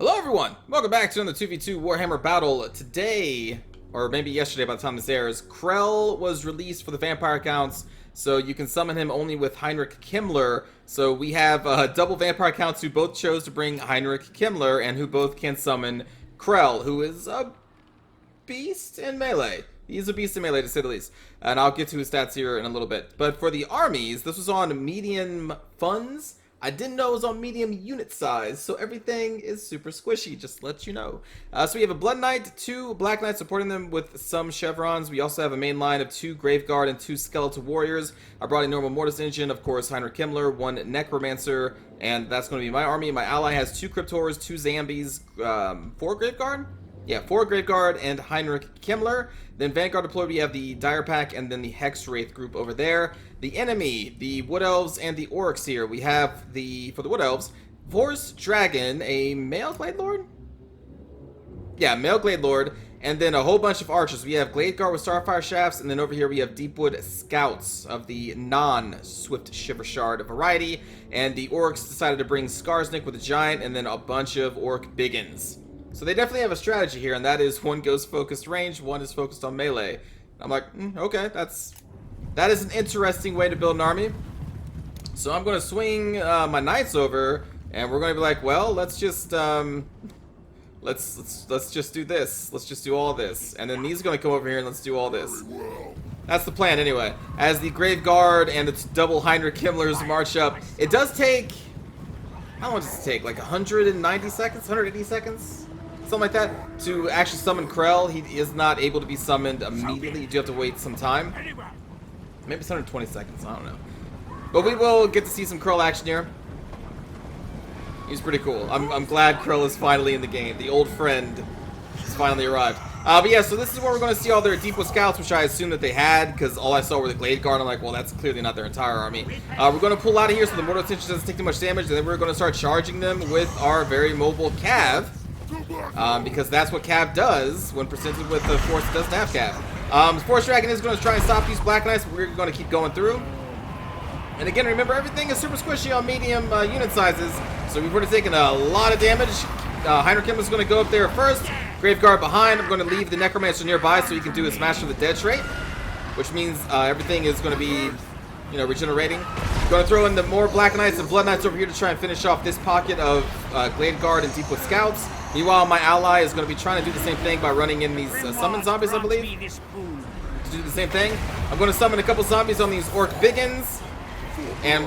Hello everyone! Welcome back to another 2v2 Warhammer battle. Today, or maybe yesterday by the time this airs, Krell was released for the vampire accounts, so you can summon him only with Heinrich Kimmler. So we have double vampire accounts who both chose to bring Heinrich Kimmler and who both can summon Krell, who is a beast in melee. He's a beast in melee, to say the least. And I'll get to his stats here in a little bit. But for the armies, this was on medium funds. I didn't know it was on medium unit size, so everything is super squishy, just to let you know. So we have a Blood Knight, 2 Black Knights supporting them with some chevrons. We also have a main line of 2 Graveguard and 2 Skeletal Warriors. I brought a normal Mortis Engine, of course, Heinrich Kimmler, 1 Necromancer, and that's going to be my army. My ally has 2 Cryptors, 2 Zombies, 4 Graveguard? Yeah, 4 Graveguard and Heinrich Kimmler. Then Vanguard deployed, we have the Dire Pack and then the Hex Wraith group over there. The enemy, the Wood Elves and the Orcs here. We have for the Wood Elves, Forest Dragon, a male Glade Lord? Yeah, male Glade Lord. And then a whole bunch of archers. We have Glade Guard with Starfire Shafts, and then over here we have Deepwood Scouts of the non-Swift Shiver Shard variety. And the Orcs decided to bring Skarsnik with a Giant, and then a bunch of Orc Biggins. So they definitely have a strategy here, and that is one goes focused range, one is focused on melee. I'm like, okay, that is an interesting way to build an army. So I'm going to swing my knights over, and we're going to be like, well, let's just let's just do this. Let's just do all this, and then these are going to come over here and let's do all this. That's the plan anyway. As the Graveguard and its double Heinrich Kimmlers march up, it does take, how long does it take? Like 190 seconds, 180 seconds? Something like that, to actually summon Krell. He is not able to be summoned immediately. You do have to wait some time. Maybe it's 120 seconds, I don't know. But we will get to see some Krell action here. He's pretty cool. I'm glad Krell is finally in the game. The old friend has finally arrived. But yeah, so this is where we're going to see all their Deepwood Scouts, which I assume that they had, because all I saw were the Glade Guard. I'm like, well, that's clearly not their entire army. We're going to pull out of here so the mortal attention doesn't take too much damage, and then we're going to start charging them with our very mobile Cav. Because that's what Cav does when presented with the force that doesn't have Cav. Force Dragon is going to try and stop these Black Knights, but we're going to keep going through. And again, remember, everything is super squishy on medium unit sizes, so we've already taken a lot of damage. Heinrich Kimmler is going to go up there first. Graveguard behind. I'm going to leave the Necromancer nearby so he can do his Smash of the Dead trait, which means everything is going to be, you know, regenerating. Going to throw in the more Black Knights and Blood Knights over here to try and finish off this pocket of Glade Guard and Deepwood Scouts. Meanwhile, my ally is going to be trying to do the same thing by running in these summon zombies, I believe. To do the same thing. I'm going to summon a couple zombies on these Orc Biggins. And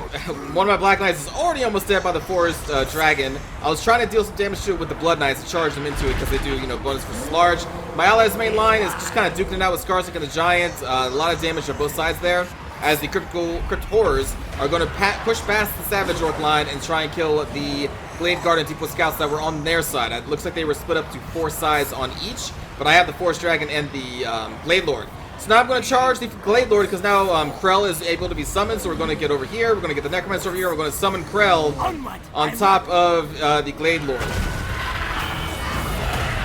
one of my Black Knights is already almost dead by the Forest Dragon. I was trying to deal some damage to it with the Blood Knights and charge them into it because they do, you know, bonus versus large. My ally's main line is just kind of duking it out with Skarsnik and the Giant. A lot of damage on both sides there. As the Crypt Horrors are going to push past the Savage Orc line and try and kill the Glade Guard and Deepwood Scouts that were on their side. It looks like they were split up to 4 sides on each, but I have the Forest Dragon and the Glade Lord. So now I'm going to charge the Glade Lord because now Krell is able to be summoned, so we're going to get over here. We're going to get the Necromancer over here. We're going to summon Krell on top of the Glade Lord.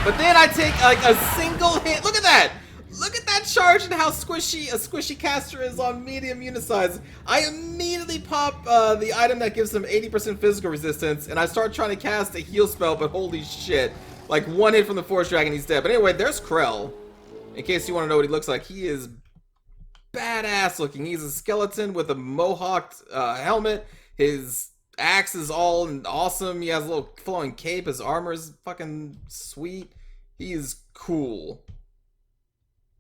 But then I take like a single hit. Look at that! Look at that charge and how squishy a squishy caster is on medium unit size. I immediately pop the item that gives them 80% physical resistance, and I start trying to cast a heal spell, but holy shit. Like, one hit from the Forest Dragon, he's dead. But anyway, there's Krell. In case you want to know what he looks like, he is badass looking. He's a skeleton with a mohawked helmet. His axe is all awesome. He has a little flowing cape. His armor is fucking sweet. He is cool.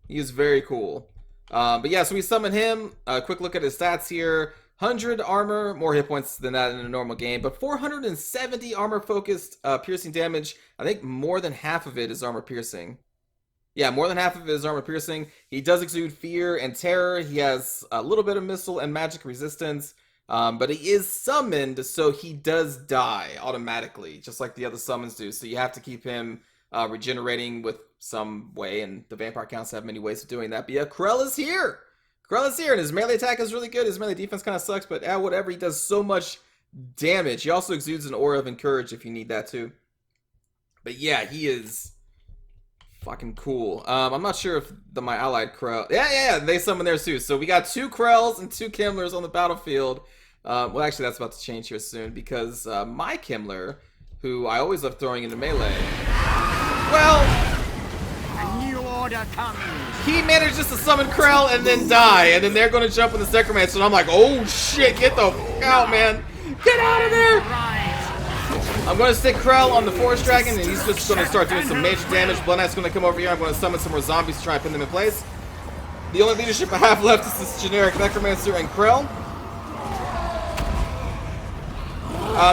He is very cool. But yeah, so we summon him. A quick look at his stats here. 100 armor, more hit points than that in a normal game, but 470 armor focused piercing damage. I think more than half of it is armor piercing. Yeah, more than half of it is armor piercing. He does exude fear and terror. He has a little bit of missile and magic resistance, but he is summoned, so he does die automatically, just like the other summons do. So you have to keep him regenerating with some way, and the vampire counts have many ways of doing that. But yeah, Krell is here. Krell is here, and his melee attack is really good. His melee defense kind of sucks, but whatever. He does so much damage. He also exudes an aura of encourage if you need that too. But yeah, he is fucking cool. I'm not sure if my allied Krell. Yeah, they summon theirs too. So we got 2 Krells and 2 Kimmlers on the battlefield. Well, actually, that's about to change here soon because my Kimmler, who I always love throwing into melee. Well, A new order comes. he manages to summon Krell and then die, and then they're going to jump on the Necromancer, and I'm like, oh shit, get the f out, man. Get out of there! Rise. I'm going to stick Krell on the Forest Dragon, and he's just going to start doing some major damage. Blood Knight's going to come over here. I'm going to summon some more zombies to try and pin them in place. The only leadership I have left is this generic Necromancer and Krell.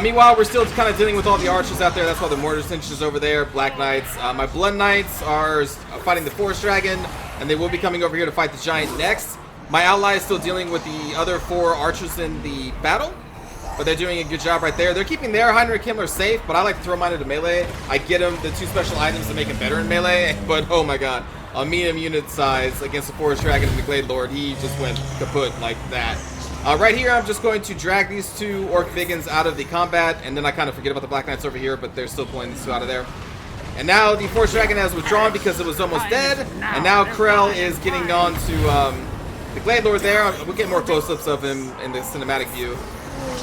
Meanwhile, we're still kind of dealing with all the archers out there. That's why the Mortar Cinches over there, Black Knights. My Blood Knights are fighting the Forest Dragon, and they will be coming over here to fight the Giant next. My ally is still dealing with the other 4 archers in the battle, but they're doing a good job right there. They're keeping their Heinrich Himmler safe, but I like to throw mine into melee. I get them the 2 special items that make him better in melee, but oh my god. A medium unit size against the Forest Dragon and the Glade Lord, he just went kaput like that. Right here, I'm just going to drag these 2 Orc Biggins out of the combat, and then I kind of forget about the Black Knights over here, but they're still pulling these 2 out of there. And now the Forest Dragon has withdrawn because it was almost dead, and now Krell is getting on to the Glade Lord there. We'll get more close-ups of him in the cinematic view.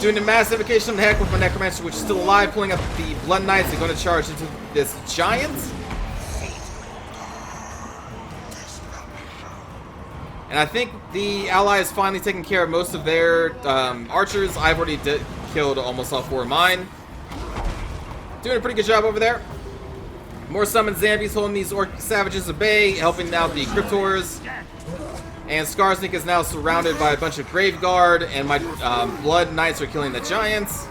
Doing a massive invocation of the heck with my Necromancer, which is still alive, pulling up the Blood Knights. They're going to charge into this Giant. And I think the ally is finally taking care of most of their archers. I've already killed almost all 4 of mine. Doing a pretty good job over there. More summoned zombies holding these orc savages at bay, helping out the Cryptors. And Skarsnik is now surrounded by a bunch of Grave Guard, and my Blood Knights are killing the Giants.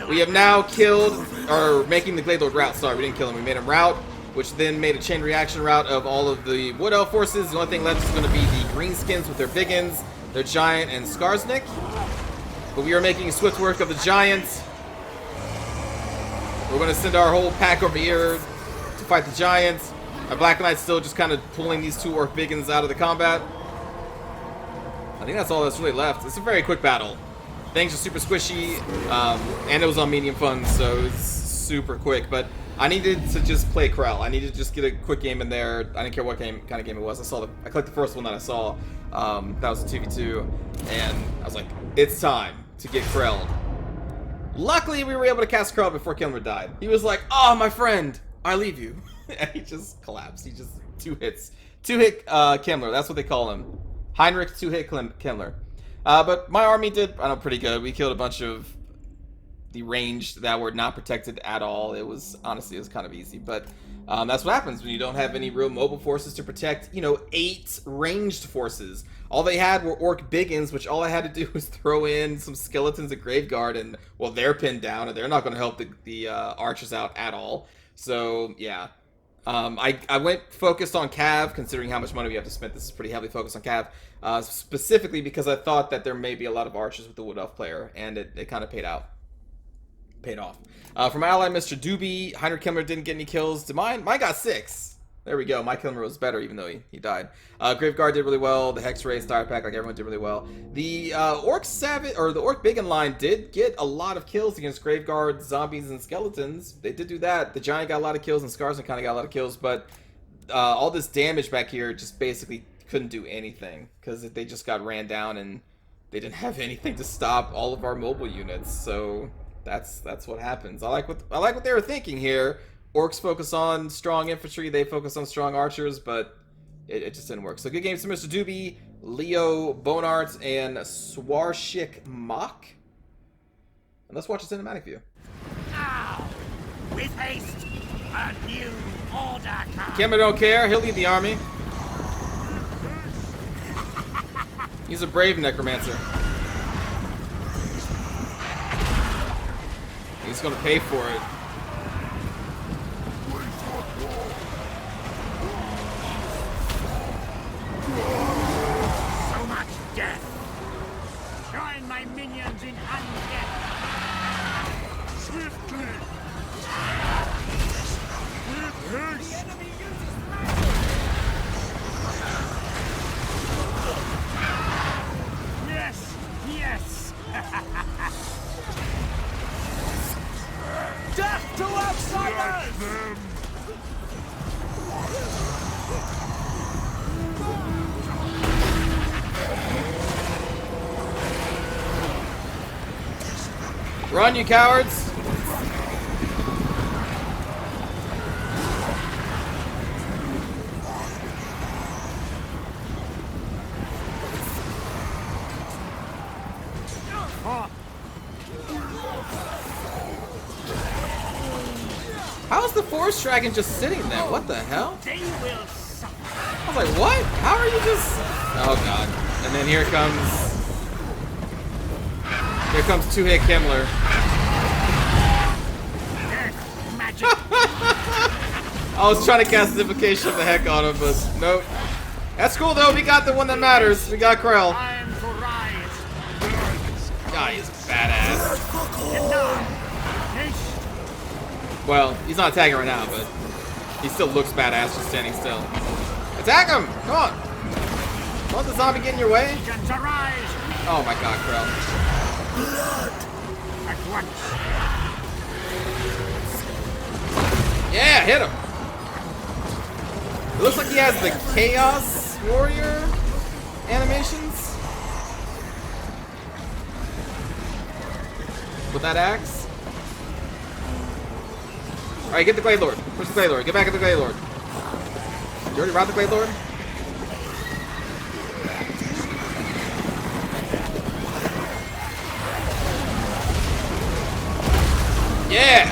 We have now killed, or making the Glade Lord route. Sorry, we didn't kill him, we made him route, which then made a chain reaction route of all of the Wood Elf forces. The only thing left is going to be the Greenskins with their Biggins, their Giant, and Skarsnik. But we are making swift work of the Giants. We're going to send our whole pack over here to fight the Giants. My Black Knight's still just kind of pulling these 2 Orc Biggins out of the combat. I think that's all that's really left. It's a very quick battle. Things are super squishy, and it was on medium fun, so it's super quick. But I needed to just play Krell. I needed to just get a quick game in there. I didn't care what kind of game it was. I clicked the first one that I saw. That was a 2v2, and I was like, it's time to get Krell. Luckily, we were able to cast Krell before Kilmer died. He was like, oh, my friend, I leave you. And he just collapsed. He just 2 hits. 2-hit Kimmler. That's what they call him. Heinrich 2-hit Kimmler. But my army did, I know, pretty good. We killed a bunch of the ranged that were not protected at all. It was, honestly, it was kind of easy. But that's what happens when you don't have any real mobile forces to protect, 8 ranged forces. All they had were Orc Biggins, which all I had to do was throw in some skeletons at Graveguard, and, well, they're pinned down, and they're not going to help the archers out at all. So, yeah. I went focused on Cav, considering how much money we have to spend. This is pretty heavily focused on Cav, specifically because I thought that there may be a lot of archers with the Wood Elf player, and it kind of paid off. For my ally, Mr. Doobie, Heinrich Kimmler didn't get any kills. To mine got 6. There we go. My Kilmer was better, even though he died. Graveguard did really well. The Hex Ray, Star Pack, like everyone did really well. The Orc Savage, or the Orc Biggin line did get a lot of kills against Graveguard, zombies, and skeletons. They did do that. The Giant got a lot of kills, and Skarsnik kind of got a lot of kills, but all this damage back here just basically couldn't do anything, because they just got ran down, and they didn't have anything to stop all of our mobile units. So that's what happens. I like what they were thinking here. Orcs focus on strong infantry, they focus on strong archers, but it just didn't work. So good games to Mr. Doobie, Leo Bonart, and Swarshik Mock. And let's watch a cinematic view. Now, with haste, a new order comes. Kimmer don't care, he'll lead the army. He's a brave necromancer. He's gonna pay for it. So much death. Join my minions in undeath. Swiftly. With haste. The enemy uses magic. Yes, yes. Death to outsiders! Run, you cowards! How is the forest dragon just sitting there? What the hell? They will suffer. I was like, what? How are you just... Oh, God. And then here comes... Here comes two-hit Kimmler. Magic. I was trying to cast Invocation of the heck on him, but nope. That's cool, though. We got the one that matters. We got Krell. Time to rise. God, he's badass. Get down. Haste. Well, he's not attacking right now, but he still looks badass just standing still. Attack him! Come on! Don't the zombie get in your way? Legions arise. Oh my God, Krell. At once. Yeah, hit him! It looks like he has the Chaos Warrior animations. With that axe. Alright, get the Glade Lord. Push the Glade Lord. Get back at the Glade Lord. You already robbed the Glade Lord? Yeah!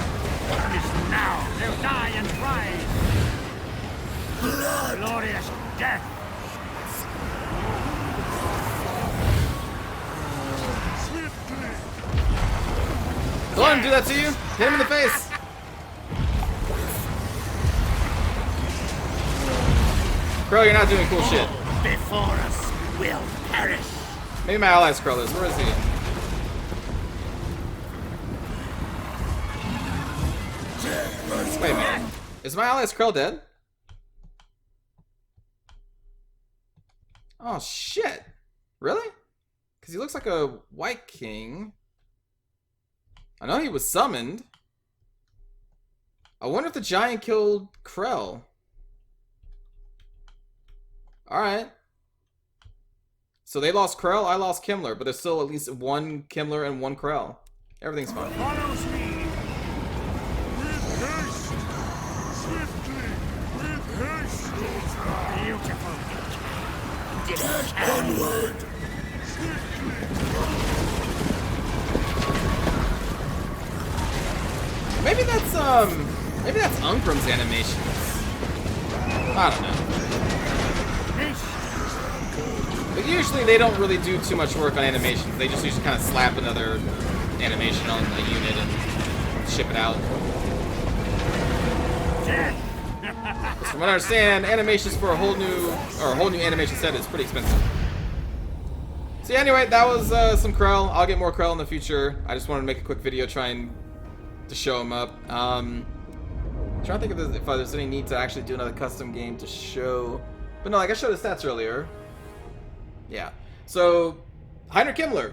Now they'll die and rise. Glorious death. Don't let him do that to you. Hit him in the face. Krell, you're not doing cool shit. Before us will perish. Maybe my ally's Krell is. Where is he? Wait a minute. Is my ally's Krell dead? Oh, shit. Really? Because he looks like a white king. I know he was summoned. I wonder if the giant killed Krell. Alright. So they lost Krell, I lost Kimmler, but there's still at least one Kimmler and one Krell. Everything's fine. Follows me. With haste. Swiftly. With haste. Beautiful. Onward. Maybe that's Uncrum's animations. I don't know. But usually they don't really do too much work on animations. They just usually kind of slap another animation on the unit and ship it out. Because from what I understand, animations for a whole new animation set is pretty expensive. So yeah, anyway, that was some Krell. I'll get more Krell in the future. I just wanted to make a quick video trying to show him up. I'm trying to think if there's any need to actually do another custom game to show. But no, like I showed his stats earlier. Yeah. So, Heinrich Kimmler.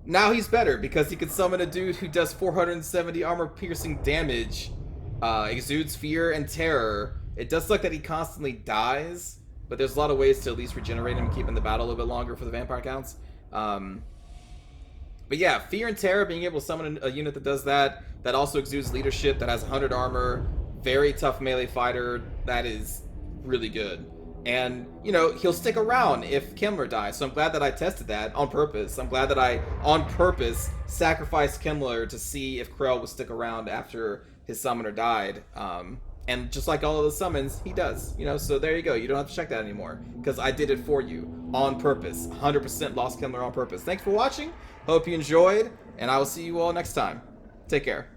Now he's better because he can summon a dude who does 470 armor-piercing damage, exudes fear and terror. It does suck that he constantly dies, but there's a lot of ways to at least regenerate him and keep him in the battle a little bit longer for the vampire counts. But yeah, fear and terror, being able to summon a unit that does that, that also exudes leadership, that has 100 armor, very tough melee fighter, that is really good. And, you know, he'll stick around if Kimmler dies. So I'm glad that I tested that on purpose. I'm glad that I, on purpose, sacrificed Kimmler to see if Krell would stick around after his summoner died. And just like all of the summons, he does. You know, so there you go. You don't have to check that anymore. Because I did it for you. On purpose. 100% lost Kimmler on purpose. Thanks for watching. Hope you enjoyed. And I will see you all next time. Take care.